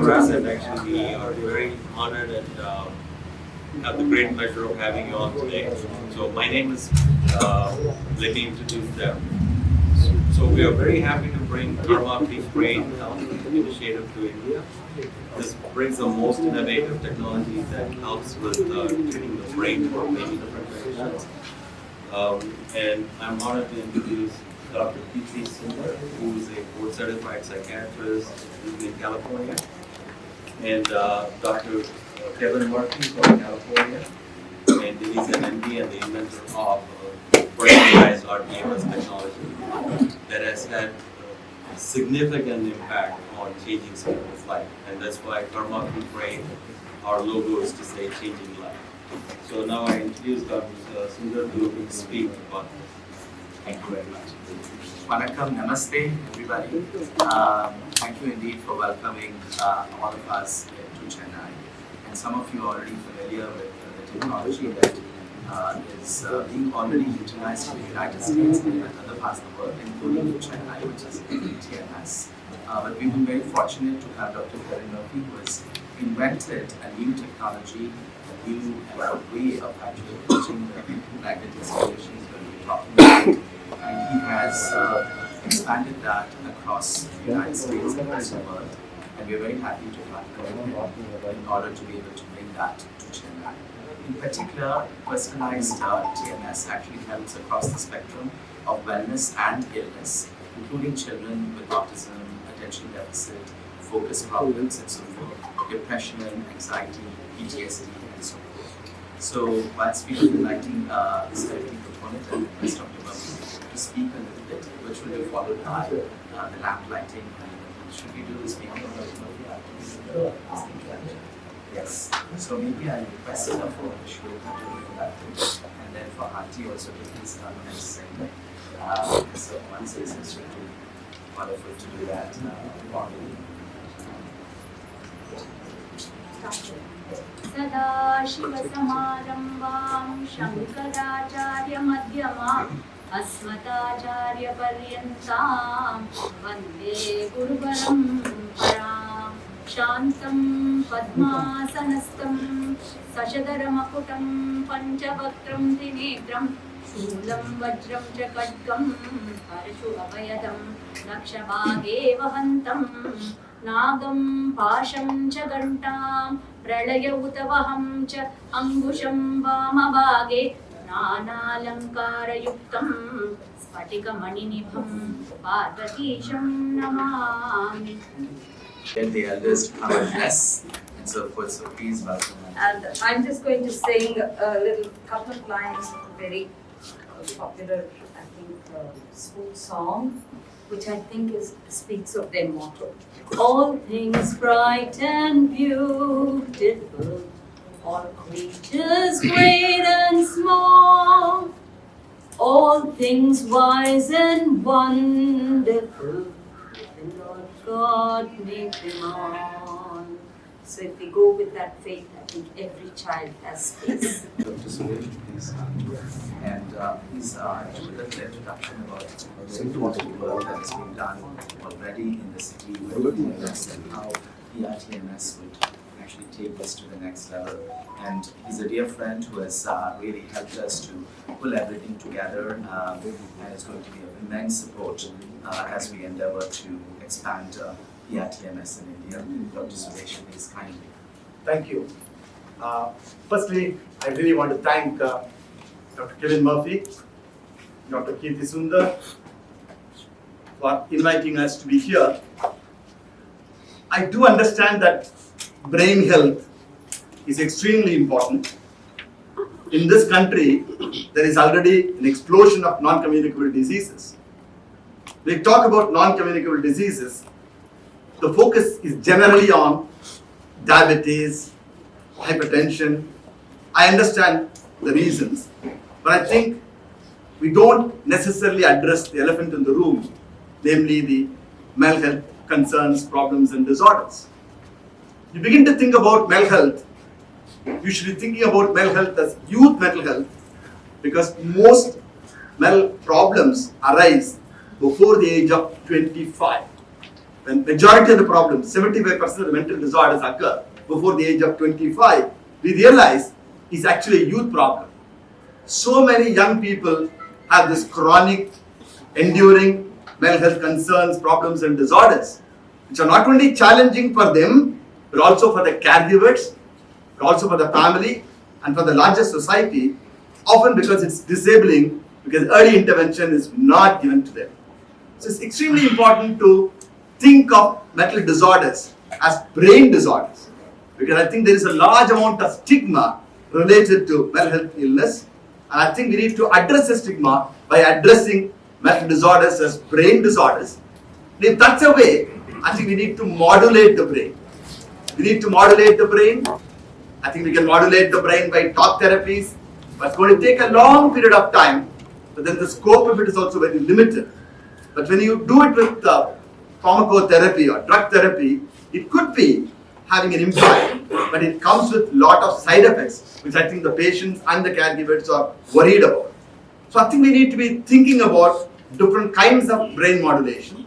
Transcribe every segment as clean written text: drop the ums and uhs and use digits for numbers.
for us, and actually we are very honored and have the great pleasure of having you on today. So my name is, let me introduce them. So we are very happy to bring Karma-Free Brain Health initiative to India. This brings the most innovative technology that helps with treating the brain for many different conditions. And I'm honored to introduce Dr. P.C. Sundar, who is a board-certified psychiatrist in California, and Dr. Kevin Murphy from California, and he's an MD and the inventor of personalized RTMS technology that has had a significant impact on changing people's life, and that's why Karma-Free Brain, our logo is to say changing life. So now I introduce Dr. Sundar to speak about this. Thank you very much. Vanakkam, namaste, everybody. Thank you indeed for welcoming all of us to Chennai. And some of you are already familiar with the technology that is being already utilized in the United States and in other parts of the world, including Chennai, which is TMS. But we've been very fortunate to have Dr. Kevin Murphy, who has invented a new technology, a new way of actually approaching the magnetic stimulations that we're talking about. And he has expanded that across the United States and the rest of the world. And we're very happy to partner with him in order to be able to bring that to Chennai. In particular, personalized TMS actually helps across the spectrum of wellness and illness, including children with autism, attention deficit, focus problems, and so forth, depression, anxiety, PTSD, and so forth. So, whilst we will be inviting this therapy component and request Dr. Murphy to speak a little bit, which will be followed by the lamp lighting. Should we do this speaking of Dr. Murphy after this introduction? Yes. So maybe I request for the show to do that, and then for Auntie also to please come and sing. So once it's really wonderful to do that. सदाशिवसमारम्भां शङ्कराचार्यमध्यमाम् अस्मदाचार्यपर्यन्तां वन्दे गुरुपरम्परां शान्तं पद्मासनस्थं सशदरमकुटं पञ्चवक्त्रं त्रिनेत्रं शूलं वज्रं च खड्गं परशुभयदं दक्षभागे वहन्तं नागं पाशं च घण्टां प्रलयउतवहं च अङ्कुशं वामभागे नानालङ्कारयुक्तं स्फटिकमणिनिभं पार्वतीशं Namami. Get the elders to come and bless and so forth. So please welcome. And I'm just going to sing a little couple of lines of a very popular, I think, school song, which I think speaks of their motto. All things bright and beautiful, all creatures great and small, all things wise and wonderful, the Lord God made them all. So if we go with that faith, I think every child has space. Dr. Suresh, please. And please do a little introduction about the work that has been done already in the city with TMS and how the RTMS would actually take this to the next level. And he's a dear friend who has really helped us to pull everything together and is going to be of immense support as we endeavor to expand the RTMS in India. Dr. Suresh, please kindly. Thank you. Firstly, I really want to thank Dr. Kevin Murphy, Dr. Kirti Sundar for inviting us to be here. I do understand that brain health is extremely important. In this country, there is already an explosion of non-communicable diseases. When we talk about non-communicable diseases, the focus is generally on diabetes, hypertension. I understand the reasons, but I think we don't necessarily address the elephant in the room, namely the mental health concerns, problems, and disorders. You begin to think about mental health, you should be thinking about mental health as youth mental health, because most mental problems arise before the age of 25. when majority of the problems, 75% of the mental disorders occur before the age of 25, we realize it's actually a youth problem. So many young people have this chronic, enduring mental health concerns, problems and disorders, which are not only challenging for them, but also for the caregivers, but also for the family and for the larger society, often because it's disabling, because early intervention is not given to them. So it's extremely important to think of mental disorders as brain disorders, because I think there is a large amount of stigma related to mental health illness, and I think we need to address the stigma by addressing mental disorders as brain disorders. And if that's a way, I think we need to modulate the brain. We need to modulate the brain. I think we can modulate the brain by talk therapies, but it's going to take a long period of time, but then the scope of it is also very limited. But when you do it with pharmacotherapy or drug therapy, it could be having an impact, but it comes with a lot of side effects, which I think the patients and the caregivers are worried about. So I think we need to be thinking about different kinds of brain modulation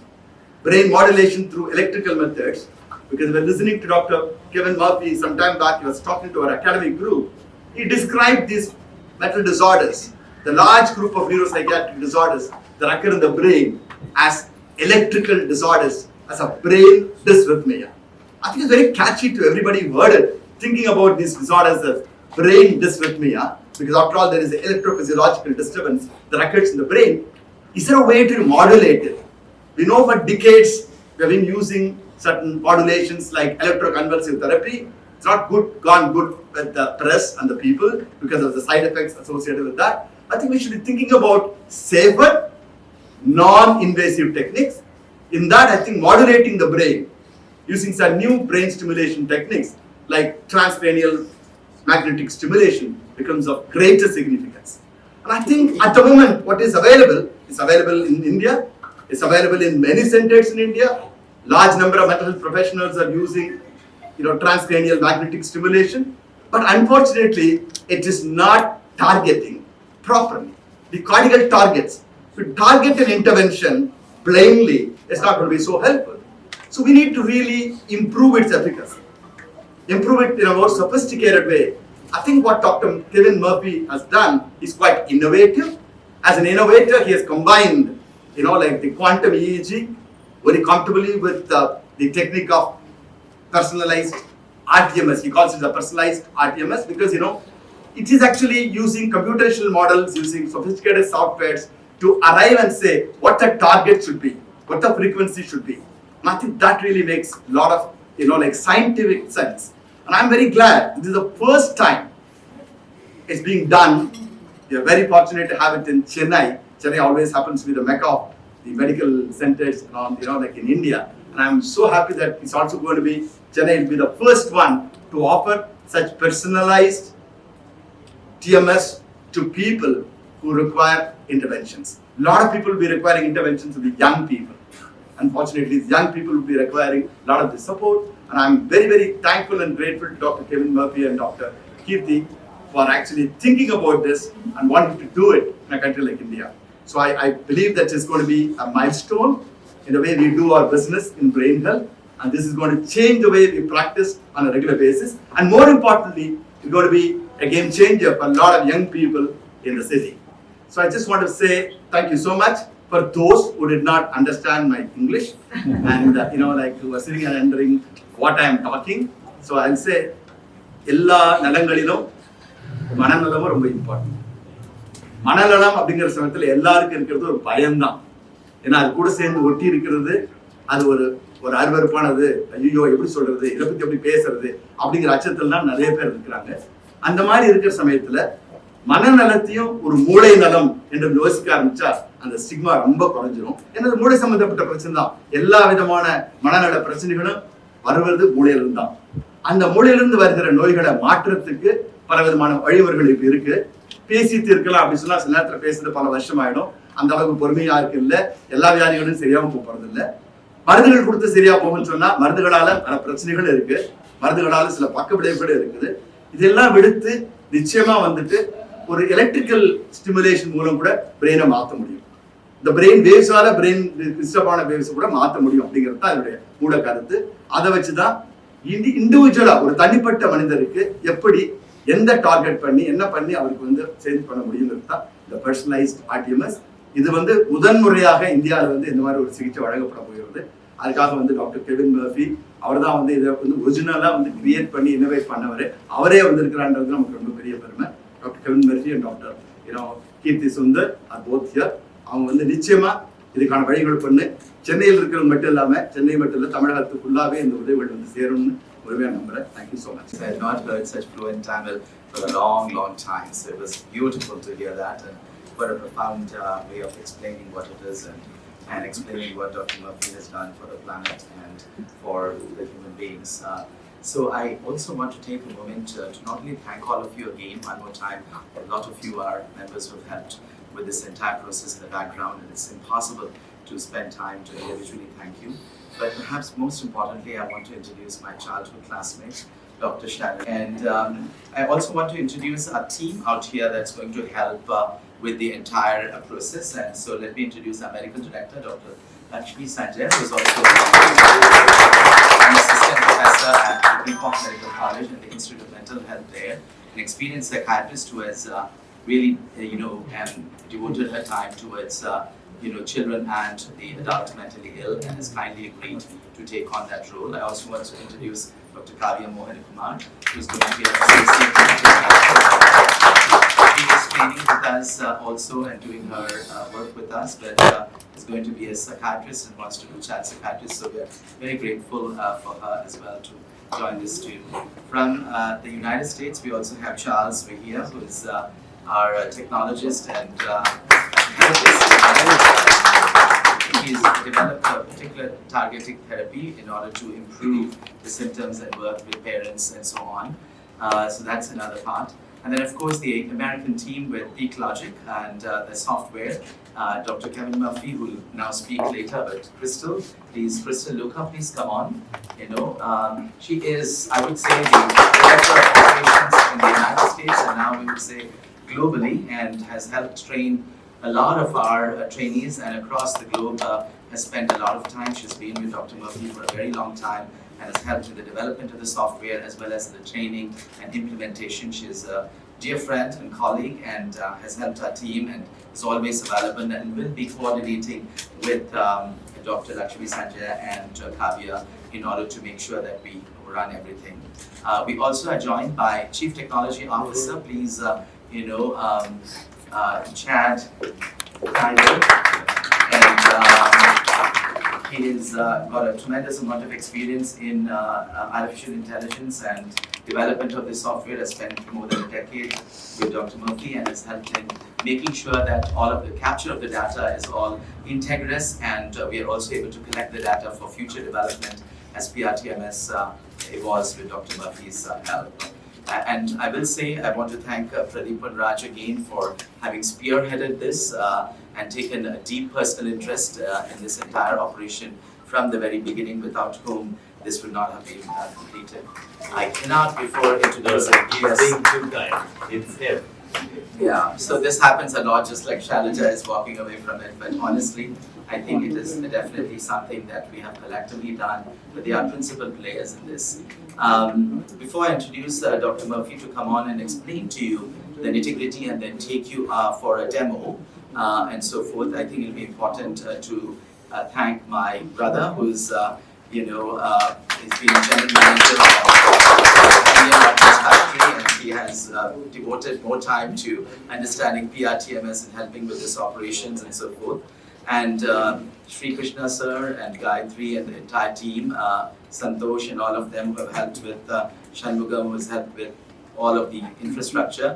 through electrical methods, because we're listening to Dr. Kevin Murphy some time back. He was talking to our academic group. He described these mental disorders, the large group of neuropsychiatric disorders that occur in the brain, as electrical disorders, as a brain dysrhythmia. I think it's very catchy to everybody who heard it, thinking about these disorders as brain dysrhythmia, because after all there is an electrophysiological disturbance that occurs in the brain. Is there a way to modulate it? We know for decades we have been using certain modulations like electroconvulsive therapy. It's not gone good with the press and the people because of the side effects associated with that. I think we should be thinking about safer, non-invasive techniques. In that, I think modulating the brain using some new brain stimulation techniques like transcranial magnetic stimulation becomes of greater significance. And I think at the moment what is available in India, it's available in many centers in India. Large number of mental health professionals are using transcranial magnetic stimulation, but unfortunately it is not targeting properly. The cortical targets, to target an intervention blindly, it's not going to be so helpful. So we need to really improve its efficacy, improve it in a more sophisticated way. I think what Dr. Kevin Murphy has done is quite innovative. As an innovator, he has combined, like the quantum EEG very comfortably with the technique of personalized RTMS. He calls it the personalized RTMS because, it is actually using computational models, using sophisticated softwares to arrive and say what the target should be, what the frequency should be. And I think that really makes a lot of, scientific sense. And I'm very glad this is the first time it's being done. We are very fortunate to have it in Chennai. Chennai always happens to be the mecca of the medical centers around, like in India. And I'm so happy that it's also going to be, Chennai will be the first one to offer such personalized TMS to people who require interventions. A lot of people will be requiring interventions with the young people. Unfortunately, these young people will be requiring a lot of the support. And I'm very, very thankful and grateful to Dr. Kevin Murphy and Dr. Kirti for actually thinking about this and wanting to do it in a country like India. So I believe that it's going to be a milestone in the way we do our business in brain health. And this is going to change the way we practice on a regular basis. And more importantly, it's going to be a game changer for a lot of young people in the city. So I just want to say thank you so much for those who did not understand my English and who were sitting and wondering what I am talking. So I'll say, ella nalangalilum mananalam romba important. மனநலம் அப்படிங்கிற சமயத்தில் எல்லாருக்கும் இருக்கிறது ஒரு பயம்தான். ஏன்னா அது கூட சேர்ந்து ஒட்டி இருக்கிறது, அது ஒரு அருவருப்பானது, ஐயோ எப்படி சொல்றது, இதை பத்தி எப்படி பேசுறது அப்படிங்கிற அச்சத்தில் தான் நிறைய பேர் இருக்கிறாங்க. அந்த மாதிரி இருக்கிற சமயத்துல மனநலத்தையும் ஒரு மூளை நலம் என்று யோசிக்க ஆரம்பிச்சா அந்த ஸ்டிக்மா ரொம்ப குறைஞ்சிரும். ஏன்னா மூளை சம்பந்தப்பட்ட பிரச்சனை தான். எல்லா விதமான மனநல பிரச்சனைகளும் வருவது மூளையிலிருந்து தான். அந்த மூளையிலிருந்து வருகிற நோய்களை மாற்றத்துக்கு பல விதமான வழிமுறைகள் இப்ப இருக்கு. பேசி தீர்க்கலாம் அப்படி சொன்னா சில நேரத்தில் பேசுறது பல வருஷம் ஆயிடும். அந்த அளவுக்கு பொறுமையா இருக்கு இல்ல, எல்லா வியாதிகளும் சரியாம போறது இல்ல. மருந்துகள் கொடுத்து சரியா போகும்னு சொன்னா மருந்துகளால பல பிரச்சனைகள் இருக்கு, மருந்துகளால சில பக்க விளைவுகள் இருக்குது. இதெல்லாம் விடுத்து நிச்சயமா ஒரு எலக்ட்ரிக்கல் ஸ்டிமுலேஷன் மூலம் கூட பிரெயினை மாற்ற முடியும். இந்த பிரெயின் வேவ்ஸால பிரெயின் டிஸ்டர்பான வேவ்ஸ் கூட மாற்ற முடியும் அப்படிங்கிறது தான் என்னுடைய மூல கருத்து. அதை வச்சுதான் இண்டிவிஜுவலா ஒரு தனிப்பட்ட மனிதருக்கு எப்படி எந்த டார்கெட் பண்ணி என்ன பண்ணி அவருக்கு வந்து சேஞ்ச் பண்ண முடியுங்கிறது தான் இந்த பர்சனலைஸ்ட் ஆர்டிஎம்எஸ். இது வந்து முதன்முறையாக இந்தியாவில் வந்து இந்த மாதிரி ஒரு சிகிச்சை வழங்கப்பட போகிறது. அதுக்காக வந்து டாக்டர் கெவின் மர்ஃபி அவர் தான் வந்து இதை வந்து ஒரிஜினலா வந்து கிரியேட் பண்ணி இன்னோவேட் பண்ணவர். அவரே வந்திருக்கிறான்றது நமக்கு ரொம்ப பெரிய பெருமை. Doctor Kevin Murphy and doctor Keerthi Sundar are both here. அவங்க வந்து நிச்சயமா இதுக்கான வழிகள் பண்ணு சென்னையில் இருக்கிறது மட்டும் இல்லாம சென்னை மட்டும் இல்ல தமிழகத்துக்குள்ளாவே இந்த உதவிகள் வந்து சேரும்னு ஒருமையா நம்புறேன். Thank you so much. I had not heard such fluent Tamil for a long, long time, so it was beautiful to hear that, and what a profound way of explaining what it is and explaining what Dr. Murphy has done for the planet and for the human beings. So I also want to take a moment to not only thank all of you again one more time. A lot of you are members who have helped with this entire process in the background, and it's impossible to spend time to individually thank you. But perhaps most importantly, I want to introduce my childhood classmate, Dr. Shannon. And I also want to introduce our team out here that's going to help with the entire process. And so let me introduce our medical director, Dr. Lakshmi Sanjay, who is also an assistant professor at the Greenpoint Medical College and the Institute of Mental Health there, an experienced psychiatrist who has really, devoted her time towards children and the adult mentally ill, and has kindly agreed to take on that role. I also want to introduce Dr. Kavya Mohan-Kumar, who is going to be a She is training with us also and doing her work with us, but is going to be a psychiatrist and wants to do child psychiatrist. So we are very grateful for her as well to join this team. From the United States, we also have Charles Vihia, who is our technologist and therapist. He's developed a particular targeting therapy in order to improve the symptoms and work with parents and so on. So that's another part. And then of course the American team with Peak Logic and the software. Dr. Kevin Murphy, who will now speak later, but Crystal, Luca, please come on. She is, I would say, the director of operations in the United States, and now we would say globally, and has helped train a lot of our trainees, and across the globe has spent a lot of time. She's been with Dr. Murphy for a very long time and has helped in the development of the software as well as the training and implementation. She's a dear friend and colleague and has helped our team and is always available and will be coordinating with Dr. Lakshmi Sanjay and Kavya in order to make sure that we run everything. We also are joined by Chief Technology Officer, please, Chad Figen, and he has got a tremendous amount of experience in artificial intelligence and development of the software. Has spent more than a decade with Dr. Murphy and has helped in making sure that all of the capture of the data is all integrous, and we are also able to collect the data for future development as PRTMS evolves with Dr. Murphy's help. And I will say, I want to thank Pradeep and Raj again for having spearheaded this and taken a deep personal interest in this entire operation from the very beginning, without whom this would not have been completed. I cannot before introducing being too kind. It's him. Yeah, so this happens a lot, just like Shailaja is walking away from it, but honestly, I think it is definitely something that we have collectively done, but they are principal players in this. Before I introduce Dr. Murphy to come on and explain to you the nitty-gritty and then take you for a demo and so forth, I think it will be important to thank my brother who's, he's been a general manager of factory, and he has devoted more time to understanding PRTMS and helping with this operations and so forth. And Sri Krishna sir and Gayatri and the entire team, Santosh and all of them who have helped with Shanmugam, who has helped with all of the infrastructure.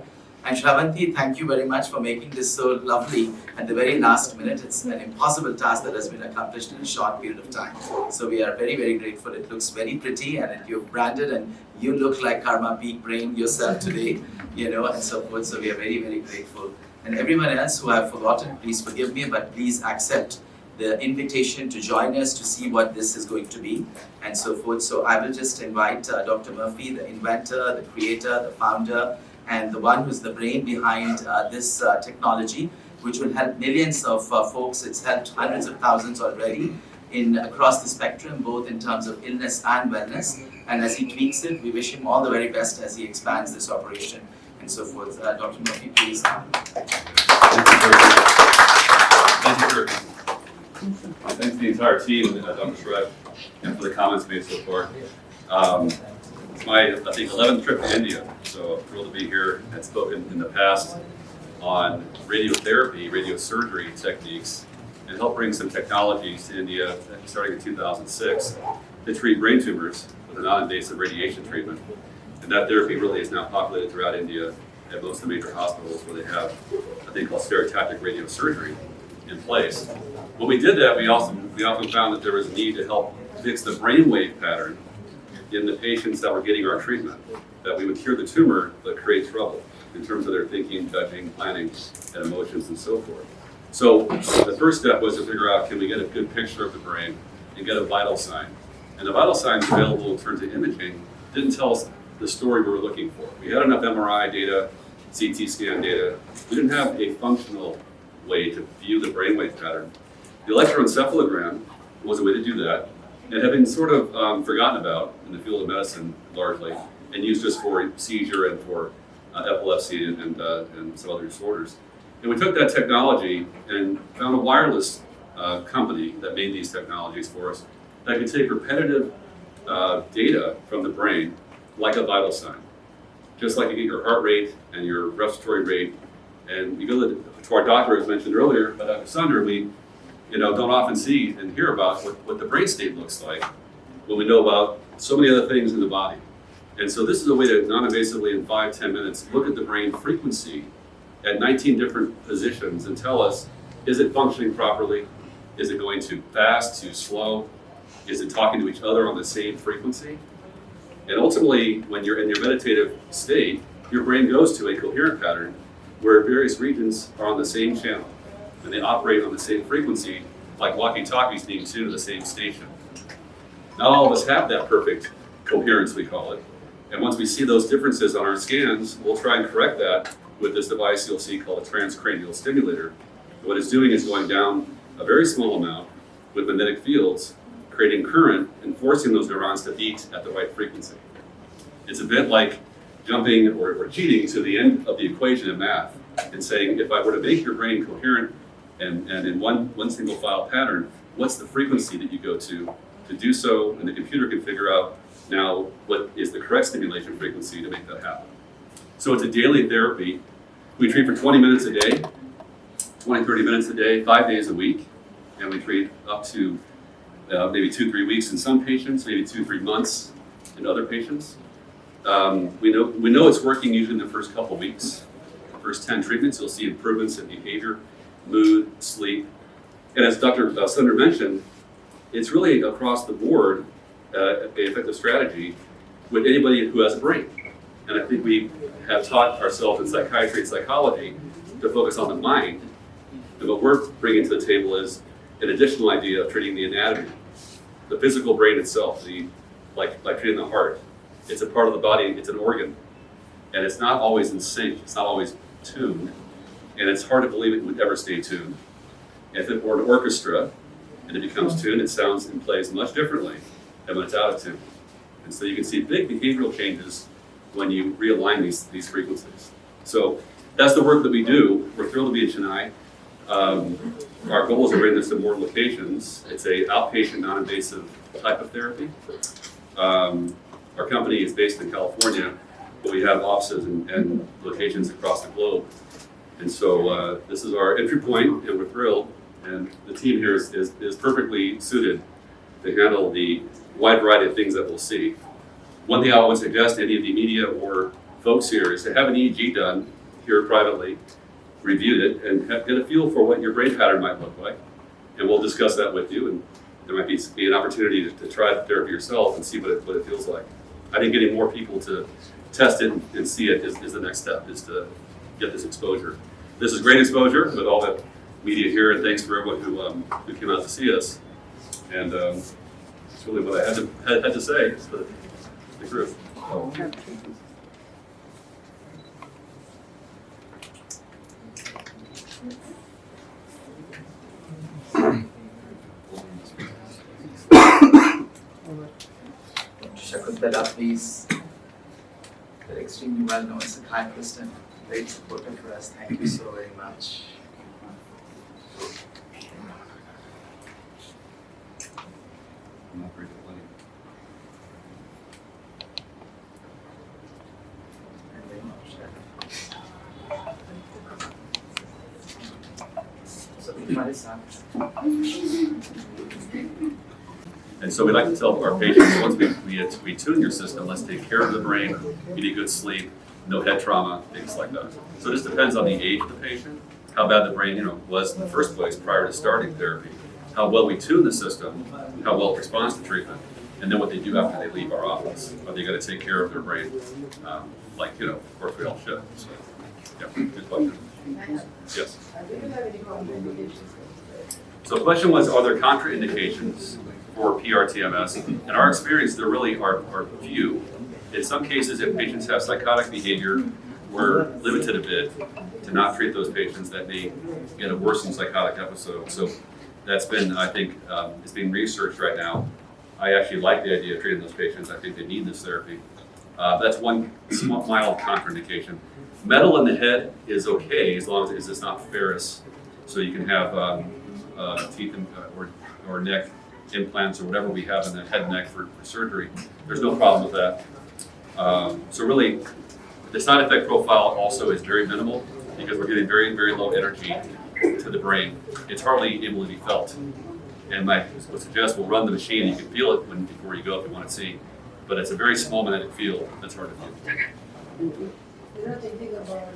And Shravanti, thank you very much for making this so lovely at the very last minute. It's an impossible task that has been accomplished in a short period of time. So we are very, very grateful. It looks very pretty, and you've branded, and you look like Karma Peak Brain yourself today, and so forth. So we are very, very grateful. And everyone else who I've forgotten, please forgive me, but please accept the invitation to join us to see what this is going to be and so forth. So I will just invite Dr. Murphy, the inventor, the creator, the founder, and the one who's the brain behind this technology, which will help millions of folks. It's helped hundreds of thousands already across the spectrum, both in terms of illness and wellness. And as he tweaks it, we wish him all the very best as he expands this operation and so forth. Dr. Murphy, please. Thank you, Kirk. Thanks to the entire team, Dr. Shrev, and for the comments made so far. It's my, I think, 11th trip to India, so I'm thrilled to be here. I've spoken in the past on radiotherapy, radiosurgery techniques, and help bring some technologies to India starting in 2006 to treat brain tumors with a non-invasive radiation treatment. And that therapy really is now populated throughout India at most of the major hospitals where they have a thing called stereotactic radiosurgery in place. When we did that, we often found that there was a need to help fix the brainwave pattern in the patients that were getting our treatment, that we would cure the tumor but create trouble in terms of their thinking, judging, planning, and emotions and so forth. So the first step was to figure out, can we get a good picture of the brain and get a vital sign? And the vital signs available in terms of imaging didn't tell us the story we were looking for. We had enough MRI data, CT scan data. We didn't have a functional way to view the brainwave pattern. The electroencephalogram was a way to do that, and had been sort of forgotten about in the field of medicine largely, and used just for seizure and for epilepsy and some other disorders. And we took that technology and found a wireless company that made these technologies for us that could take repetitive data from the brain like a vital sign. Just like you get your heart rate and your respiratory rate, and you go to our doctor, as mentioned earlier, by Dr. Sunder, we don't often see and hear about what the brain state looks like when we know about so many other things in the body. And so this is a way to non-invasively in 5-10 minutes look at the brain frequency at 19 different positions and tell us, is it functioning properly? Is it going too fast, too slow? Is it talking to each other on the same frequency? And ultimately, when you're in your meditative state, your brain goes to a coherent pattern where various regions are on the same channel and they operate on the same frequency, like walkie-talkies being tuned to the same station. Not all of us have that perfect coherence, we call it. And once we see those differences on our scans, we'll try and correct that with this device you'll see called a transcranial stimulator. What it's doing is going down a very small amount with magnetic fields, creating current and forcing those neurons to beat at the right frequency. It's a bit like jumping or cheating to the end of the equation in math and saying, if I were to make your brain coherent and in one single file pattern, what's the frequency that you go to do so, and the computer can figure out now what is the correct stimulation frequency to make that happen. So it's a daily therapy. We treat for 20 minutes a day, 20, 30 minutes a day, 5 days a week, and we treat up to maybe 2-3 weeks in some patients, maybe 2-3 months in other patients. We know it's working usually in the first couple weeks. The first 10 treatments, you'll see improvements in behavior, mood, sleep. And as Dr. Sunder mentioned, it's really across the board an effective strategy with anybody who has a brain. And I think we have taught ourselves in psychiatry and psychology to focus on the mind. And what we're bringing to the table is an additional idea of treating the anatomy, the physical brain itself, like treating the heart. It's a part of the body, it's an organ. And it's not always in sync, it's not always tuned. And it's hard to believe it would ever stay tuned. If it were an orchestra and it becomes tuned, it sounds and plays much differently than when it's out of tune. And so you can see big behavioral changes when you realign these frequencies. So that's the work that we do. We're thrilled to be in Chennai. Our goal is to bring this to more locations. It's a outpatient, non-invasive type of therapy. Our company is based in California, but we have offices and locations across the globe. And so this is our entry point, and we're thrilled. And the team here is perfectly suited to handle the wide variety of things that we'll see. One thing I would suggest to any of the media or folks here is to have an EEG done here privately, reviewed it, and get a feel for what your brain pattern might look like. And we'll discuss that with you, and there might be an opportunity to try the therapy yourself and see what it feels like. I think getting more people to test it and see it is the next step, is to get this exposure. This is great exposure with all the media here, and thanks for everyone who came out to see us. And it's really what I had to say for the group. the Duffys. They're extremely well known psychiatrist and great supporter for us. Thank you so very much. I'm not very good. And so we like to tell our patients, once we tune your system, let's take care of the brain, you need good sleep, no head trauma, things like that. So this depends on the age of the patient, how bad the brain was in the first place prior to starting therapy, how well we tune the system, how well it responds to treatment, and then what they do after they leave our office. Are they going to take care of their brain, like, of course we all should. So, yeah, good question. Yes. So the question was, are there contraindications for PRTMS? In our experience, there really are few. In some cases, if patients have psychotic behavior, we're limited a bit to not treat those patients that may get a worsened psychotic episode. So that's been, I think, is being researched right now. I actually like the idea of treating those patients. I think they need this therapy. That's one small, mild contraindication. Metal in the head is okay as long as it's not ferrous. So you can have teeth or neck implants or whatever we have in the head and neck for surgery. There's no problem with that. So really, the side effect profile also is very minimal because we're getting very, very low energy to the brain. It's hardly able to be felt. And I would suggest we'll run the machine. You can feel it before you go if you want to see. But it's a very small magnetic field that's hard to feel. You're not thinking about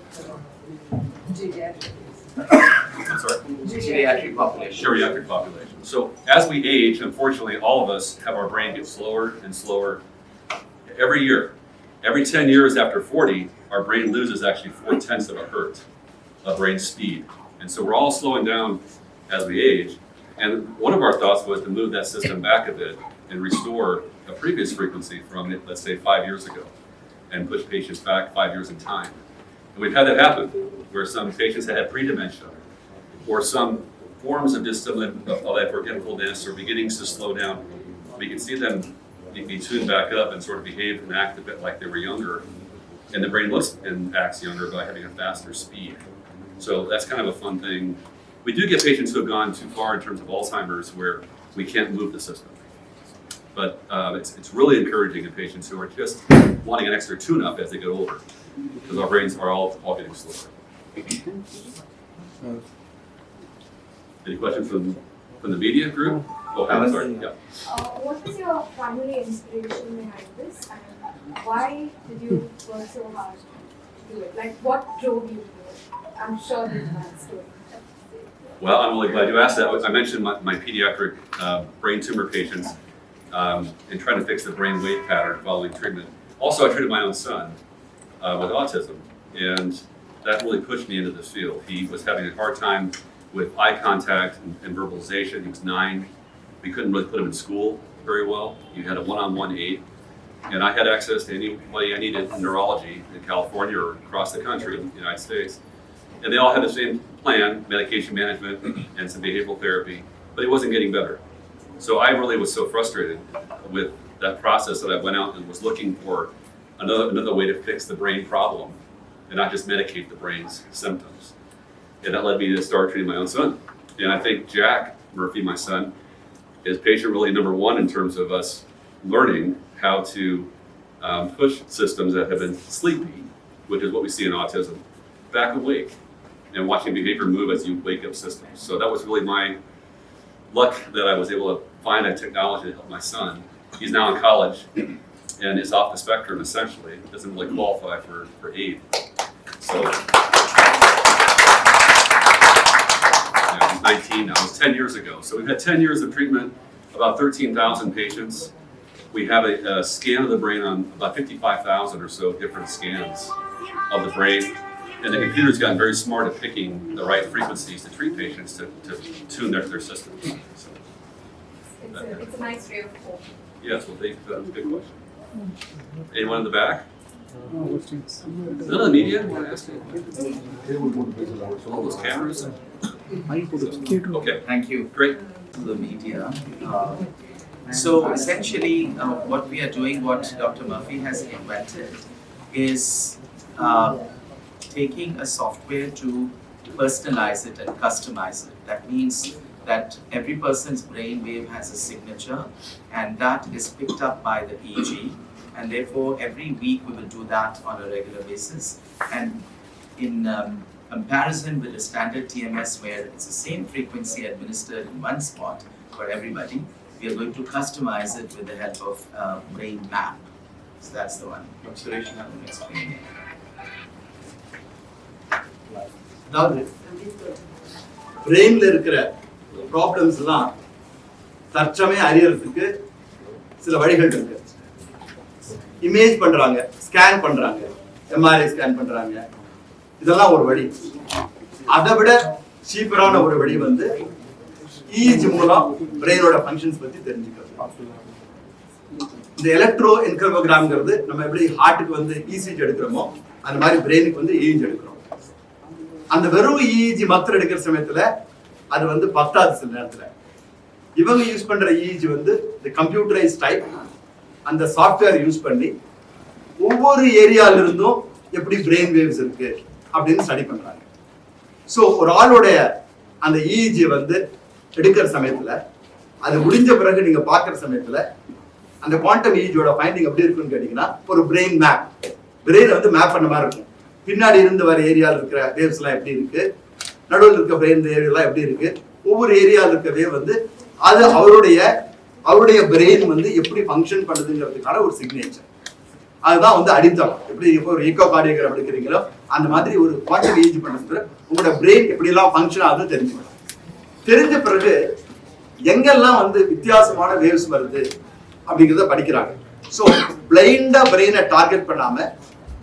geriatrics. I'm sorry? Geriatric population. Geriatric population. So as we age, unfortunately, all of us have our brain get slower and slower every year. Every 10 years after 40, our brain loses actually 0.4 of a hertz of brain speed. And so we're all slowing down as we age. And one of our thoughts was to move that system back a bit and restore a previous frequency from, let's say, 5 years ago, and push patients back 5 years in time. And we've had that happen, where some patients had pre-dementia, or some forms of dysstimulant of forgetfulness or beginnings to slow down. We can see them be tuned back up and sort of behave and act a bit like they were younger. And the brain looks and acts younger by having a faster speed. So that's kind of a fun thing. We do get patients who have gone too far in terms of Alzheimer's where we can't move the system. But it's really encouraging in patients who are just wanting an extra tune-up as they get older, because our brains are all getting slower. Any questions from the media group? Oh, I'm sorry. Yeah. What was your primary inspiration behind this, and why did you work so hard to do it? Like, what drove you to do it? I'm sure there's a story. Well, I'm really glad you asked that. I mentioned my pediatric brain tumor patients and trying to fix the brain weight pattern following treatment. Also, I treated my own son with autism, and that really pushed me into this field. He was having a hard time with eye contact and verbalization. He was 9. We couldn't really put him in school very well. You had a one-on-one aid. And I had access to anybody I needed in neurology in California or across the country in the United States. And they all had the same plan, medication management and some behavioral therapy, but it wasn't getting better. So I really was so frustrated with that process that I went out and was looking for another way to fix the brain problem and not just medicate the brain's symptoms. And that led me to start treating my own son. And I think Jack Murphy, my son, is patient really number one in terms of us learning how to push systems that have been sleepy, which is what we see in autism, back awake and watching behavior move as you wake up systems. So that was really my luck that I was able to find a technology to help my son. He's now in college and is off the spectrum essentially, doesn't really qualify for aid. So he's 19 now, it was 10 years ago. So we've had 10 years of treatment, about 13,000 patients. We have a scan of the brain on about 55,000 or so different scans of the brain. And the computer's gotten very smart at picking the right frequencies to treat patients to tune their systems. So, It's a nice way of hope. yes, well, thank you for that. Good question. Anyone in the back? None of the media? Want to ask all those cameras? Okay, Thank you. great. To the media. So essentially, what we are doing, what Dr. Murphy has invented, is taking a software to personalize it and customize it. That means that every person's brain wave has a signature, and that is picked up by the EEG, and therefore every week we will do that on a regular basis. And in comparison with the standard TMS, where it's the same frequency administered in one spot for everybody, we are going to customize it with the help of brain map. So that's the one. Suresh, I'm going to explain it. அதாவது பிரெயின்ல இருக்கிற problems எல்லாம் தற்சமயம் அறியறதுக்கு சில வழிகள் இருக்கு. Image பண்றாங்க, scan பண்றாங்க, MRI scan பண்றாங்க, இதெல்லாம் ஒரு வழி. அதை விட சீப்பரான ஒரு வழி வந்து EEG மூலம் பிரெயினோட ஃபங்க்ஷன்ஸ் பத்தி தெரிஞ்சுக்கிறது. இந்த எலக்ட்ரோ என்கல்வோகிராம்ங்கிறது நம்ம எப்படி ஹார்ட்டுக்கு வந்து ECG எடுக்கிறோமோ அந்த மாதிரி பிரெயினுக்கு வந்து EEG எடுக்கிறோம். அந்த வெறும் EEG மாத்திரம் எடுக்கிற சமயத்துல அது வந்து பத்தாது. சில நேரத்துல இவங்க யூஸ் பண்ற EEG வந்து இந்த கம்ப்யூட்டரைஸ் டைப், அந்த சாஃப்ட்வேர் யூஸ் பண்ணி ஒவ்வொரு ஏரியால இருந்தும் எப்படி பிரெயின் வேவ்ஸ் இருக்கு அப்படின்னு ஸ்டடி பண்றாங்க. ஸோ ஒரு ஆளுடைய அந்த EEG வந்து எடுக்கிற சமயத்துல அது முடிஞ்ச பிறகு நீங்க பாக்குற சமயத்துல அந்த குவாண்டம் EEGயோட ஃபைண்டிங் எப்படி இருக்குன்னு கேட்டீங்கன்னா, ஒரு பிரெயின் மேப், பிரெயின் வந்து மேப் பண்ண மாதிரி இருக்கும். பின்னாடி இருந்து வர ஏரியாவில் இருக்கிற வேவ்ஸ் எல்லாம் எப்படி இருக்கு, நடுவில் இருக்க பிரெயின் ஏரியாலாம் எப்படி இருக்கு, ஒவ்வொரு ஏரியாவில் இருக்க வேவ் வந்து அது அவருடைய பிரெயின் வந்து எப்படி ஃபங்க்ஷன் பண்ணுதுங்கிறதுக்கான ஒரு சிக்னேச்சர். அதுதான் வந்து அடித்தளம். எப்படி இப்போ ஒரு ஈக்கோ கார்டியோகிராம் எடுக்கிறீங்களோ அந்த மாதிரி ஒரு குவாண்டம் EEG பண்ணுறது உங்களோட பிரெயின் எப்படி எல்லாம் ஃபங்க்ஷன் ஆகுது தெரிஞ்சுக்கணும். தெரிஞ்ச பிறகு எங்கெல்லாம் வந்து வித்தியாசமான வேவ்ஸ் வருது அப்படிங்கிறத படிக்கிறாங்க. ஸோ பிளைண்டா பிரெயினை டார்கெட் பண்ணாம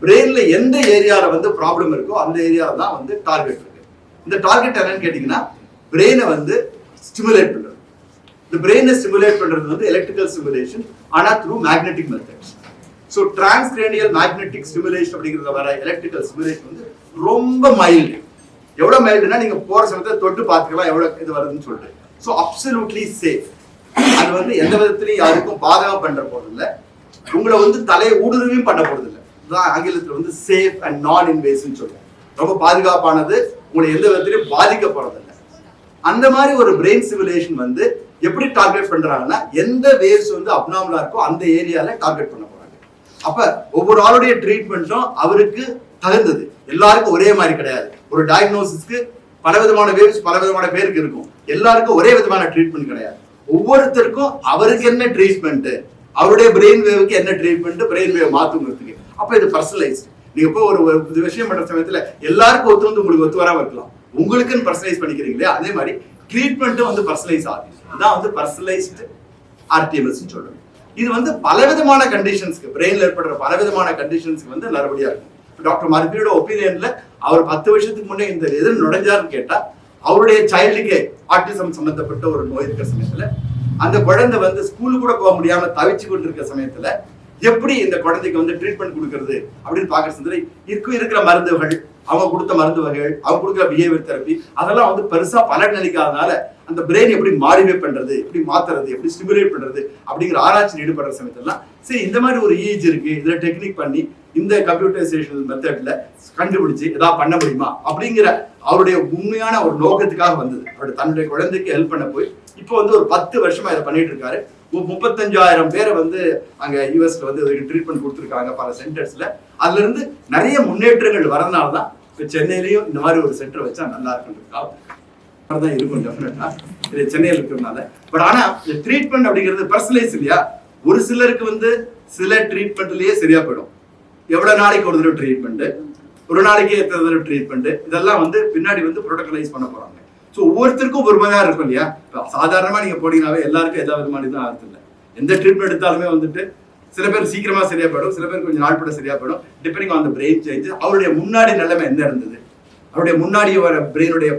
பிரெயின்ல எந்த ஏரியால வந்து ப்ராப்ளம் இருக்கோ அந்த ஏரியால தான் வந்து டார்கெட் இருக்கு. இந்த டார்கெட் என்னன்னு கேட்டீங்கன்னா, பிரெயினை வந்து ஸ்டிமுலேட் பண்றது. இந்த பிரெயினை ஸ்டிமுலேட் பண்றது வந்து எலக்ட்ரிக்கல் ஸ்டிமுலேஷன், ஆனா through magnetic methods. So transcranial magnetic stimulation அப்படிங்கிறத வர எலக்ட்ரிக்கல் ஸ்டிமுலேஷன் வந்து ரொம்ப மைல்டு. எவ்வளவு மைல்டுனா நீங்க போற சமயத்துல தொட்டு பார்த்துக்கலாம் எவ்வளவு இது வருதுன்னு சொல்லிட்டு. So absolutely safe. அது வந்து எந்த விதத்திலையும் யாருக்கும் பாதகம் பண்ற போறது இல்லை, உங்களை வந்து தலையை ஊடுருவியும் பண்ண போறது இல்லை. ஆங்கிலத்தில் வந்து சேஃப் அண்ட் நான் இன்வேசிவ் சொல்றோம். ரொம்ப பாதுகாப்பானது, உங்களை எந்த விதத்திலையும் பாதிக்க போறதில்லை. அந்த மாதிரி ஒரு பிரெயின் சிமுலேஷன் வந்து எப்படி டார்கெட் பண்றாங்கன்னா, எந்த வேவ்ஸ் வந்து அப்நார்மலா இருக்கோ அந்த ஏரியால டார்கெட் பண்ண போறாங்க. அப்ப ஒவ்வொரு ஆளுடைய ட்ரீட்மெண்ட்டும் அவருக்கு தகுந்தது, எல்லாருக்கும் ஒரே மாதிரி கிடையாது. ஒரு டயக்னோசிஸ்க்கு பலவிதமான வேவ்ஸ் பலவிதமான பேருக்கு இருக்கும், எல்லாருக்கும் ஒரே விதமான ட்ரீட்மெண்ட் கிடையாது. ஒவ்வொருத்தருக்கும் அவருக்கு என்ன ட்ரீட்மெண்ட், அவருடைய பிரெயின் வேவுக்கு என்ன ட்ரீட்மெண்ட், பிரெயின் வேவ் மாத்துங்கிறதுக்கு. அப்ப இது பர்சனலைஸ்ட். நீங்க இப்போ ஒரு விஷயம் பண்ற சமயத்துல எல்லாருக்கும் ஒத்து வந்து உங்களுக்கு ஒத்து வராம இருக்கலாம், உங்களுக்குன்னு பர்சனலைஸ் பண்ணிக்கிறீங்களே, அதே மாதிரி ட்ரீட்மெண்ட்டும் வந்து பர்சனலைஸ் ஆகுது. இதான் வந்து பர்சனலைஸ்டு RTMS சொல்றோம். இது வந்து பலவிதமான கண்டிஷன்ஸ்க்கு, பிரெயின்ல ஏற்படுற பலவிதமான கண்டிஷன்ஸ்க்கு வந்து நல்லபடியா இருக்கும். டாக்டர் மர்பியோட ஒப்பீனியன்ல அவர் 10 வருஷத்துக்கு முன்னே இந்த எதில் நுழைஞ்சாருன்னு கேட்டா, அவருடைய சைல்டுக்கே ஆட்டிசம் சம்பந்தப்பட்ட ஒரு நோய் இருக்கிற சமயத்துல அந்த குழந்தை வந்து ஸ்கூலுக்கு கூட போக முடியாம தவிச்சு கொண்டு இருக்கிற சமயத்துல எப்படி இந்த குழந்தைக்கு வந்து ட்ரீட்மெண்ட் கொடுக்கறது அப்படின்னு பாக்குற சமயத்துல இருக்கிற மருந்துகள், அவங்க கொடுத்த மருந்து வகைகள், அவங்க கொடுக்குற பிஹேவியர் தெரப்பி, அதெல்லாம் வந்து பெருசா பலன் அளிக்காதனால அந்த பிரெயின் எப்படி மாடிஃபை பண்றது, எப்படி மாத்துறது, எப்படி ஸ்டிமுலேட் பண்றது அப்படிங்கிற ஆராய்ச்சியில் ஈடுபடுற சமயத்தெல்லாம் சரி இந்த மாதிரி ஒரு EEG இருக்கு, இதுல டெக்னிக் பண்ணி இந்த கம்ப்யூட்டரைசேஷன் மெத்தட்ல கண்டுபிடிச்சு ஏதாவது பண்ண முடியுமா அப்படிங்கிற அவருடைய உண்மையான ஒரு நோக்கத்துக்காக வந்தது. அவருடைய தன்னுடைய குழந்தைக்கு ஹெல்ப் பண்ண போய் இப்போ வந்து ஒரு 10 வருஷமா இதை பண்ணிட்டு இருக்காரு. 35,000 பேரை வந்து அங்க யூஎஸ்ல வந்து ட்ரீட்மெண்ட் கொடுத்துருக்காங்க பல சென்டர்ஸ்ல. அதுல இருந்து நிறைய முன்னேற்றங்கள் வரதுனாலதான் இப்ப சென்னையிலயும் இந்த மாதிரி ஒரு சென்டர் வச்சா நல்லா இருக்குன்றதுக்காக தான் இருக்கும். டெஃபினட்டா இது சென்னையில் இருக்கிறதுனால. பட் ஆனா ட்ரீட்மெண்ட் அப்படிங்கிறது பர்சனலைஸ் இல்லையா. ஒரு சிலருக்கு வந்து சில ட்ரீட்மெண்ட்லயே சரியா போயிடும். எவ்வளவு நாளைக்கு ஒரு தடவை ட்ரீட்மெண்ட், ஒரு நாளைக்கு எத்தனை தடவை ட்ரீட்மெண்ட், இதெல்லாம் வந்து பின்னாடி வந்து ப்ரோட்டோகலைஸ் பண்ண போறாங்க. ஸோ ஒவ்வொருத்தருக்கும் ஒரு மாதிரி இருக்கும் இல்லையா. சாதாரணமா நீங்க போனீங்கன்னாவே எல்லாருக்கும் எதாவது விதமான தான் ஆகுது இல்லை. எந்த ட்ரீட்மெண்ட் எடுத்தாலுமே வந்துட்டு சில பேர் சீக்கிரமா சரியா போயிடும், சில பேர் கொஞ்சம் நாள் பட சரியா போயிடும், depending on the brain change. அவருடைய முன்னாடி நிலைமை என்ன இருந்தது, அவருடைய முன்னாடி வர பிரெயினுடைய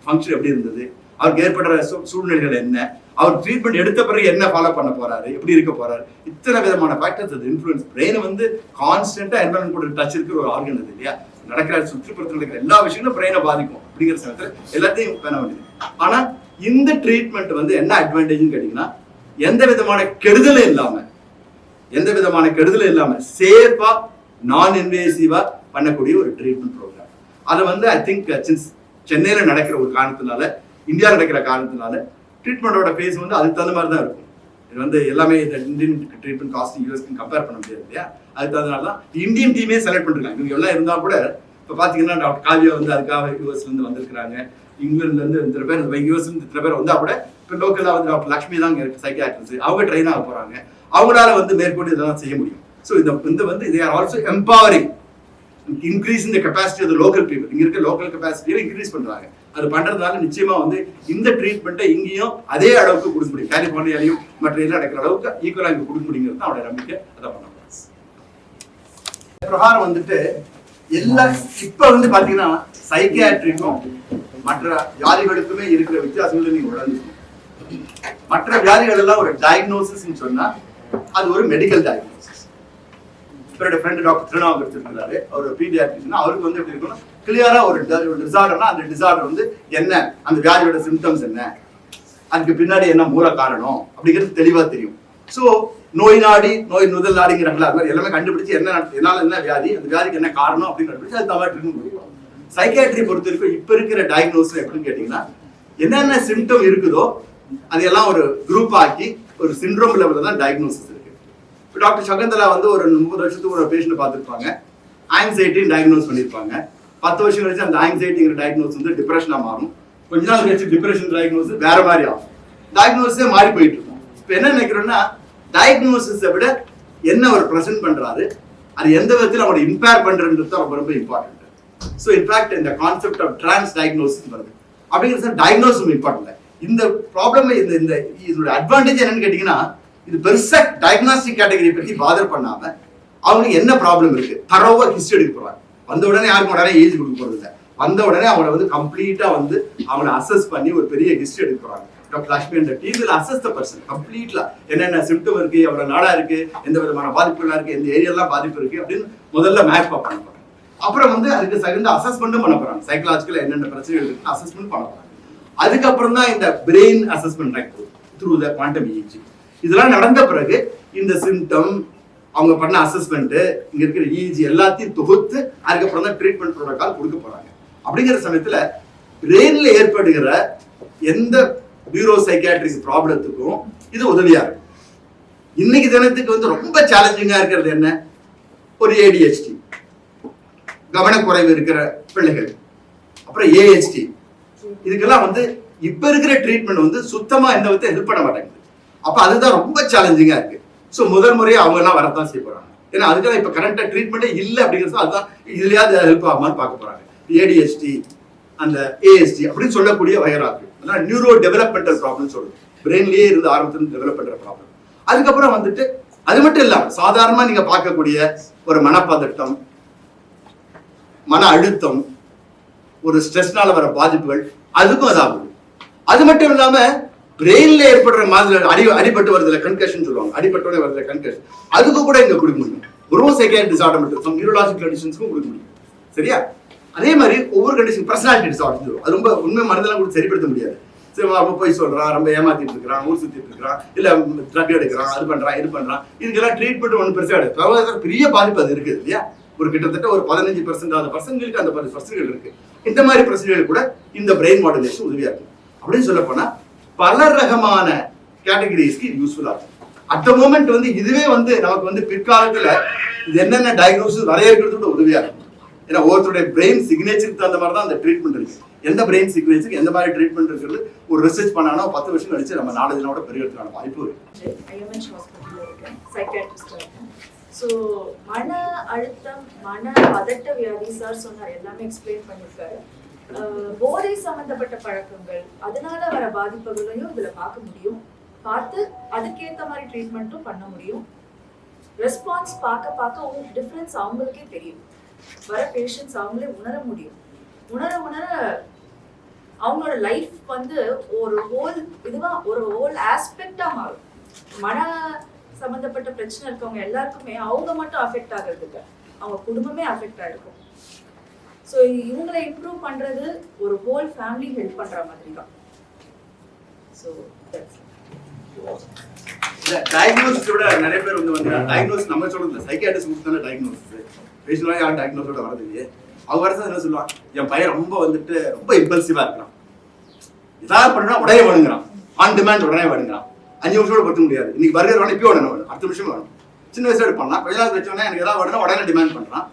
ஃபங்க்ஷன் எப்படி இருந்தது, அவருக்கு ஏற்படுற சூழ்நிலைகள் என்ன, அவர் ட்ரீட்மெண்ட் எடுத்த பிறகு என்ன ஃபாலோ பண்ண போறாரு, எப்படி இருக்க போறாரு, இத்தனை விதமான ஃபேக்டர்ஸ் அது இன்ஃப்ளூயன்ஸ். பிரெயின் வந்து கான்ஸ்டன்டா என்வரன்மெண்ட் கூட டச் இருக்கிற ஒரு ஆர்கன் அது இல்லையா. நடக்கிற சுற்றுப்புறத்தில் இருக்கிற எல்லா விஷயங்களும் பிரெயினை பாதிக்கும். அப்படிங்கிற சமயத்தில் எல்லாத்தையும் பண்ண வேண்டியது. ஆனா இந்த ட்ரீட்மெண்ட் வந்து என்ன அட்வான்டேஜ்னு கேட்டீங்கன்னா, எந்த விதமான கெடுதலும் இல்லாம சேஃபா நான் இன்வேசிவா பண்ணக்கூடிய ஒரு ட்ரீட்மெண்ட் ப்ரோக்ராம். அதை வந்து ஐ திங்க் சின்ஸ் சென்னையில நடக்கிற ஒரு காரணத்தினால, இந்தியாவில் நடக்கிற காரணத்தினால ட்ரீட்மெண்டோட ஃபேஸ் வந்து அதுக்கு தகுந்த மாதிரி தான் இருக்கும். இது வந்து எல்லாமே இந்த இந்தியன் ட்ரீட்மெண்ட் காஸ்ட் யூஎஸ்க்கு கம்பேர் பண்ண முடியாது இல்லையா? அதுக்கு தகுந்தனால தான் இந்தியன் டீமே செலக்ட் பண்ணிருக்காங்க. இவங்க எல்லாம் இருந்தால் கூட இப்போ பார்த்தீங்கன்னா டாக்டர் காவியா வந்து அதுக்காக யூஎஸ்லேருந்து வந்திருக்கிறாங்க, இங்கிலாந்துலேருந்து இத்தனை பேர், யூஎஸ்லேருந்து இத்தனை பேர் வந்தால் கூட இப்போ லோக்கலாக வந்து டாக்டர் லக்ஷ்மி தான் இங்கே இருக்கு சைக்கியாட்ரிஸ்ட், அவங்க ட்ரெயின் ஆக போகிறாங்க, அவங்களால வந்து மேற்கொண்டு இதெல்லாம் செய்ய முடியும். ஸோ இந்த வந்து they are also empowering, increasing the capacity of the local people. இங்க இருக்க லோக்கல் கெப்பாசிட்டியை இன்க்ரீஸ் பண்றாங்க. அது பண்றதுனால நிச்சயமா வந்து இந்த ட்ரீட்மெண்ட்டை இங்கேயும் அதே அளவுக்கு கொடுக்க முடியும், கலிபோர்னியாலையும் மற்ற எல்லாம் நடக்கிற அளவுக்கு ஈக்குவலா இங்க கொடுக்க முடியுங்கிறது தான் அவரோட நம்பிக்கை. அதை பண்ண பிரகாரம் வந்துட்டு எல்லா இப்ப வந்து பாத்தீங்கன்னா சைக்கியாட்ரிக்கும் மற்ற வியாதிகளுக்குமே இருக்கிற வித்தியாசங்களை நீங்க உணர்ந்துக்கணும். மற்ற வியாதிகள் எல்லாம் ஒரு டயக்னோசிஸ் சொன்னா அது ஒரு மெடிக்கல் டயக்னோசிஸ். என்னோட ஃப்ரெண்ட் டாக்டர் திருநாவுக்கரசு இருக்கிறாரு, அவர் பீடியாட்ரிஷியன். அவருக்கு வந்து எப்படி இருக்கணும், கிளியரா ஒரு டிசார்டர்னா அந்த டிசார்டர் வந்து என்ன, அந்த வியாதியோட சிம்டம்ஸ் என்ன, அதுக்கு பின்னாடி என்ன மூல காரணம் அப்படிங்கிறது தெளிவா தெரியும். ஸோ நோய் நாடி நோய் முதல் நாடிங்கிறாங்களா, அது மாதிரி எல்லாமே கண்டுபிடிச்சு என்னால என்ன வியாதி, அந்த வியாதிக்கு என்ன காரணம் அப்படின்னு கண்டுபிடிச்சு அது தவறு ட்ரீட்மெண்ட். சைக்கியாட்ரி பொறுத்த வரைக்கும் இப்ப இருக்கிற டயக்னோசிஸ் எப்படின்னு கேட்டீங்கன்னா, என்னென்ன சிம்டம் இருக்குதோ அதையெல்லாம் ஒரு குரூப் ஆக்கி ஒரு சிண்ட்ரோம் லெவலில் தான் டயக்னோசிஸ் இருக்கு. இப்போ டாக்டர் சகந்தலா வந்து ஒரு 30 வருஷத்துக்கு ஒரு பேஷண்ட் பார்த்துருப்பாங்க, ஆங்ஸைட்டின்னு டயக்னோஸ் பண்ணியிருப்பாங்க. 10 வருஷம் கழிச்சு அந்த ஆங்ஸைட்டிங்கிற டயக்னோஸ் வந்து டிப்ரெஷனாக மாறும். கொஞ்ச நாள் கழிச்சு டிப்ரெஷன் டயக்னோஸ் வேற மாதிரி ஆகும், டயக்னோஸே மாறி போயிட்டு இருக்கும். இப்போ என்ன நினைக்கிறோம்னா, டயக்னோசிஸை விட என்ன ஒரு ப்ரெசென்ட் பண்றாரு, அது எந்த விதத்தில் அவங்களை இம்பேர் பண்றதுன்றது தான் ரொம்ப இம்பார்ட்டன்ட். ஸோ இன்ஃபேக்ட் இந்த கான்செப்ட் ஆஃப் டிரான்ஸ் டயக்னோசிஸ் வருது. அப்படிங்கிறது டயக்னோசிஸ் இம்பார்ட்டன்ட். இந்த ப்ராப்ளம் இந்த இதோட அட்வான்டேஜ் என்னன்னு கேட்டீங்கன்னா, இது பெருசா டயக்னாஸ்டிக் கேட்டகரி பத்தி பாதர் பண்ணாம அவங்களுக்கு என்ன ப்ராப்ளம் இருக்கு தரோவா ஹிஸ்டரி எடுக்க போறாங்க. வந்த உடனே யாருக்கும் உடனே ஏஜ் கொடுக்க போறது இல்லை, வந்த உடனே அவங்களை வந்து கம்ப்ளீட்டா வந்து அவங்களை அசஸ் பண்ணி ஒரு பெரிய ஹிஸ்டரி எடுக்க போறாங்க. டாக்டர் லக்ஷ்மி அந்த team will assess the person completely, என்னென்ன சிம்டம் இருக்கு, எவ்வளவு நாடா இருக்கு, எந்த விதமான பாதிப்புகளா இருக்கு, எந்த ஏரியாலாம் பாதிப்பு இருக்கு அப்படின்னு முதல்ல மேப் பண்ண போறாங்க. அப்புறம் வந்து அதுக்கு தகுந்த அசஸ்மெண்ட்டும் பண்ண போறாங்க. சைக்கலாஜிக்கல் என்னென்ன பிரச்சனைகள் இருக்கு அசஸ்மெண்ட் பண்ண போறாங்க. அதுக்கப்புறம் தான் இந்த brain assessment through the quantum EEG. இதெல்லாம் நடந்த பிறகு இந்த சிம்டம், அவங்க பண்ண அசஸ்மெண்ட், இங்க இருக்கிற இஇஜி எல்லாத்தையும் தொகுத்து அதுக்கப்புறம் தான் ட்ரீட்மெண்ட் ப்ரோட்டோகால் கொடுக்க போறாங்க. அப்படிங்கிற சமயத்துல பிரெயின்ல ஏற்படுகிற எந்த நியூரோ சைக்கியாட்ரிக் ப்ராப்ளத்துக்கும் இது உதவியா இருக்கு. இன்னைக்கு தினத்துக்கு வந்து ரொம்ப சேலஞ்சிங்கா இருக்கிறது என்ன, ஒரு ஏடிஹெச்டி, கவனக்குறைவு இருக்கிற பிள்ளைகள், அப்புறம் ஏஹெச்டி, இதுக்கெல்லாம் வந்து இப்ப இருக்கிற ட்ரீட்மெண்ட் வந்து சுத்தமா எந்த விதத்தை ஹெல்ப் பண்ண மாட்டேங்குது. அப்ப அதுதான் ரொம்ப சேலஞ்சிங்கா இருக்கு. ஸோ முதல் முறையா அவங்க எல்லாம் வரத்தான் செய்ய போறாங்க. ஏன்னா அதுக்காக இப்ப கரண்டா ட்ரீட்மெண்ட்டே இல்லை அப்படிங்கிறது, அதுதான் இதுலயாவது ஹெல்ப் ஆகுமான்னு பார்க்க போறாங்க. ஏடிஹெச்டி, அந்த ஏஎஸ்டி அப்படின்னு சொல்லக்கூடிய வகைராக்கு, அதனால நியூரோ டெவலப்மெண்டல் ப்ராப்ளம் சொல்லுது, பிரெயின்லயே இருந்து ஆரம்பத்துல டெவலப் பண்ற ப்ராப்ளம். அதுக்கப்புறம் வந்துட்டு அது மட்டும் இல்லாம சாதாரணமா நீங்க பார்க்கக்கூடிய ஒரு மனப்பதட்டம், மன அழுத்தம், ஒரு ஸ்ட்ரெஸ்னால வர பாதிப்புகள், அதுக்கும் அதாகும். அது மட்டும் இல்லாம பிரெயின்ல ஏற்படுற மாதிரி அடிபட்டு வருதுல கன்கஷன் சொல்லுவாங்க, அடிபட்டோட வருதுல கன்கஷன், அதுக்கு கூட இங்க கொடுக்க முடியும். ஒரு சைக்கியாட்ரிக் டிசார்டர் மட்டும் நியூரலாஜிக்கல் கண்டிஷன்ஸ்க்கும் கொடுக்க முடியும். சரியா? அதே மாதிரி ஒவ்வொரு கண்டிஷன் பர்சனாலிட்டி டிசார்டர், அது ரொம்ப உண்மை மனதெல்லாம் கூட சரிப்படுத்த முடியாது. சரி, ரொம்ப போய் சொல்றான், ரொம்ப ஏமாத்திட்டு இருக்கிறான், ஊர் சுத்திட்டு இருக்கிறான், இல்ல ட்ரக் எடுக்கிறான், அது பண்றான் இது பண்றான், இதுக்கெல்லாம் ட்ரீட்மெண்ட் ஒன்றும் பெருசா எடுக்கும். பெரிய பாதிப்பு அது இருக்குது இல்லையா? ஒரு கிட்டத்தட்ட ஒரு 15% அந்த பர்சன்களுக்கு அந்த 10% இருக்கு. இந்த மாதிரி பிரச்சனைகள் கூட இந்த பிரெயின் மாடுலேஷன் உதவியா இருக்கு. அப்படின்னு சொல்ல போனா பல ரகமான கேட்டகரிஸ்க்கு யூஸ்ஃபுல்லா இருக்கும். அட் த மோமெண்ட் வந்து இதுவே வந்து நமக்கு வந்து பிற்காலத்துல இது என்னென்ன டயக்னோசிஸ் வரையறுக்கிறதுக்கு உதவியா இருக்கும். ஏன்னா ஒவ்வொருத்தருடைய பிரெயின் சிக்னேச்சருக்கு தகுந்த மாதிரி தான் அந்த ட்ரீட்மெண்ட் இருக்கு. எந்த பிரெயின் சிக்னேச்சருக்கு எந்த மாதிரி ட்ரீட்மெண்ட் இருக்கிறது ஒரு ரிசர்ச் பண்ணானா 10 வருஷம் கழிச்சு நம்ம நாலேஜோட பெரியதுக்கான வாய்ப்பு இருக்கு. ஐஎம்ஹெச் ஹாஸ்பிட்டல்ல இருக்கேன், சைக்கியாட்ரிஸ்டா இருக்கேன். ஸோ மன அழுத்தம், மன பதட்ட வியாதி சார் சொன்னார், எல்லாமே எக்ஸ்பிளைன் பண்ணியிருக்காரு. போதை சம்பந்தப்பட்ட பழக்கங்கள், அதனால வர பாதிப்புகளையும் இதுல பார்க்க முடியும், பார்த்து அதுக்கேற்ற மாதிரி ட்ரீட்மெண்ட்டும் பண்ண முடியும். ரெஸ்பான்ஸ் பார்க்க டிஃப்ரென்ஸ் அவங்களுக்கே தெரியும். வர பேஷண்ட்ஸ் அவங்களே உணர முடியும். உணர அவங்களோட லைஃப் வந்து ஒரு ஹோல் ஆஸ்பெக்டா மாறும். மன சம்பந்தப்பட்ட பிரச்சனை இருக்கவங்க எல்லாருக்குமே அவங்க மட்டும் அஃபெக்ட் ஆகிறதுக்கு அவங்க குடும்பமே அஃபெக்ட் ஆயிருக்கும். ஸோ இவங்களை இம்ப்ரூவ் பண்றது ஒரு ஹோல் ஃபேமிலி ஹெல்ப் பண்ற மாதிரி தான். ஸோ இல்ல டயக்னோசிஸ் விட நிறைய பேர் வந்து டயக்னோசிஸ் நம்ம சொல்றது சைக்கியாட்ரிஸ்ட் கொடுத்தான டயக்னோசிஸ் பேஷண்ட் யாரும் டயக்னோஸோட வரது இல்லையே. அவங்க வரது என்ன சொல்லுவான், என் பையன் ரொம்ப இம்பல்சிவா இருக்கிறான், ஏதாவது பண்ணா உடனே வேணுங்கிறான், ஆன் டிமாண்ட் உடனே வேணுங்கிறான், 5 நிமிஷம் படுத்த முடியாது, இன்னைக்கு பர்கர் வேணும் இப்போ வேணும், அடுத்த நிமிஷம் வேணும். சின்ன வயசுல பண்ணலாம், கொஞ்ச நாள் வச்சோன்னா எனக்கு ஏதாவது வேணும்னா உடனே டிமாண்ட் பண்றான்,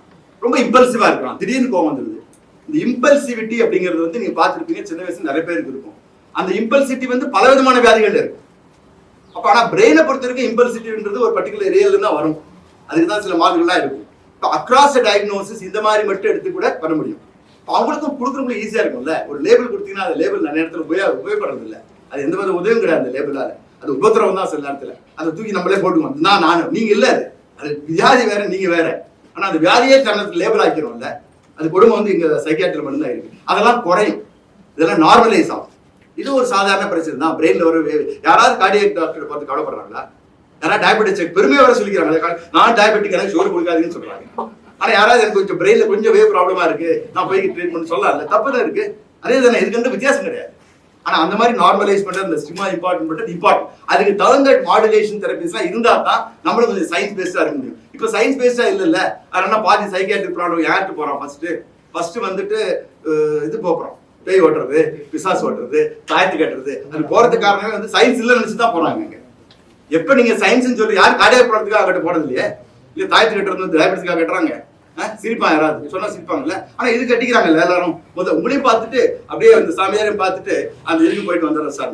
ரொம்ப இம்பல்சிவா இருக்கிறான், திடீர்னு கோவம் வந்துடுது. இந்த இம்பல்சிவிட்டி அப்படிங்கிறது வந்து நீங்க பார்த்துருப்பீங்க, சின்ன வயசுல நிறைய பேருக்கு இருக்கும். அந்த இம்பல்சிட்டி வந்து பல விதமான வியாதிகள் இருக்கு. அப்ப ஆனா பிரெயினை பொறுத்த வரைக்கும் இம்பல்சிட்டின்றது ஒரு பர்டிகுலர் ஏரியால தான் வரும், அதுக்கு தான் சில மாதிரிகள்லாம் இருக்கும். இப்போ அக்ராஸ் டயக்னோசிஸ் இந்த மாதிரி மட்டும் எடுத்து கூட பண்ண முடியும். அவங்களுக்கும் கொடுக்குறவங்களுக்கு ஈஸியா இருக்கும்ல, ஒரு லேபிள் கொடுத்தீங்கன்னா அந்த லேபிள் நிறைய நேரத்தில் உபயோகப்படுறது இல்லை, அது எந்த மாதிரி உதவியும் கிடையாது. அந்த லேபிளால அது உபத்திரவம் தான் சில நேரத்தில், அதை தூக்கி நம்மளே போட்டுக்குவோம், நான் நீங்க இல்லை, அது வியாதி வேற நீங்க வேற. ஆனா அந்த வியாதியே தன்னத்துக்கு லேபிள் ஆக்கிறோம்ல, அது கொடுமை வந்து இங்க சைக்கியாட்ரில மட்டும்தான் இருக்கு. அதெல்லாம் குறையும், இதெல்லாம் நார்மலைஸ் ஆகும். இது ஒரு சாதாரண பிரச்சனை தான். பிரெயின்ல ஒரு யாராவது கார்டியக் டாக்டர் பார்த்து கவலைப்படுறாங்களா? யாராவது டயபெட்டிக் செக் பெருமையா வர சொல்லிக்கிறாங்க, நான் டயபெட்டிக் எனக்கு சோறு கொடுக்காதுன்னு சொல்றாங்க. ஆனா யாராவது எனக்கு கொஞ்சம் பிரெயின்ல கொஞ்சம் ப்ராப்ளமா இருக்கு, நான் போய் ட்ரீட்மெண்ட் சொல்லல, தப்பு தான் இருக்கு, அதே தானே, இதுக்கு வந்து வித்தியாசம் கிடையாது. ஆனா அந்த மாதிரி நார்மலைஸ் பண்ற அந்த ஸ்டிமா இம்பார்ட்டன்ட், அதுக்கு தகுந்த மாடுலேஷன் தெரபிஸ்லாம் இருந்தா தான் நம்மளும் கொஞ்சம் சயின்ஸ் பேஸ்டா இருக்க முடியும். இப்போ சயின்ஸ் பேஸ்டா இல்ல, அதனால பாதி சைக்கியாட்ரிக் ப்ராப்ளம் யார்கிட்ட போறோம், ஃபர்ஸ்ட் வந்துட்டு இது போறோம், பேய் ஓட்டுறது, பிசாசு ஓட்டுறது, தாயத்து கட்டுறது. அது போறதுக்கு காரணமே வந்து சயின்ஸ் இல்லைன்னு நினைச்சுதான் போறாங்க. எப்ப நீங்க சயின்ஸ் சொல்லி யாரும் கார்டியாக் ப்ராப்ளத்துக்காக கட்ட போறது இல்லையே, இல்ல தாயத்து கட்டுறது வந்து டயபெட்டிஸ்க்காக கட்டுறாங்க, சிரிப்பாங்க, யாராவது சொன்னா சிரிப்பாங்கல்ல. ஆனா இது கட்டிக்கிறாங்கல்ல எல்லாரும், உங்களையும் பார்த்துட்டு அப்படியே அந்த சாமியாரையும் பார்த்துட்டு அந்த இதுக்கு போயிட்டு வந்துடுற சார்,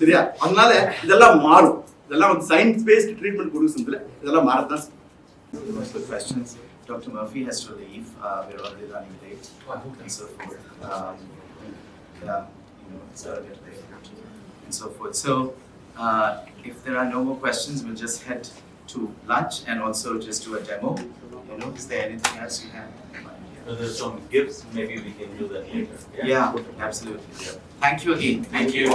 சரியா? அதனால இதெல்லாம் மாறும், இதெல்லாம் வந்து சயின்ஸ் பேஸ்ட் ட்ரீட்மெண்ட் கொடுக்குறதுல இதெல்லாம் மாறத்தான். Questions. Dr. Murphy has to leave. We're already running late and so forth. It's a bit late and so forth. So, if there are no more questions, we'll just head to lunch and also just do a demo. Is there anything else you have? So there's some gifts, maybe we can do that later. Yeah, absolutely. Thank you again. Thank you.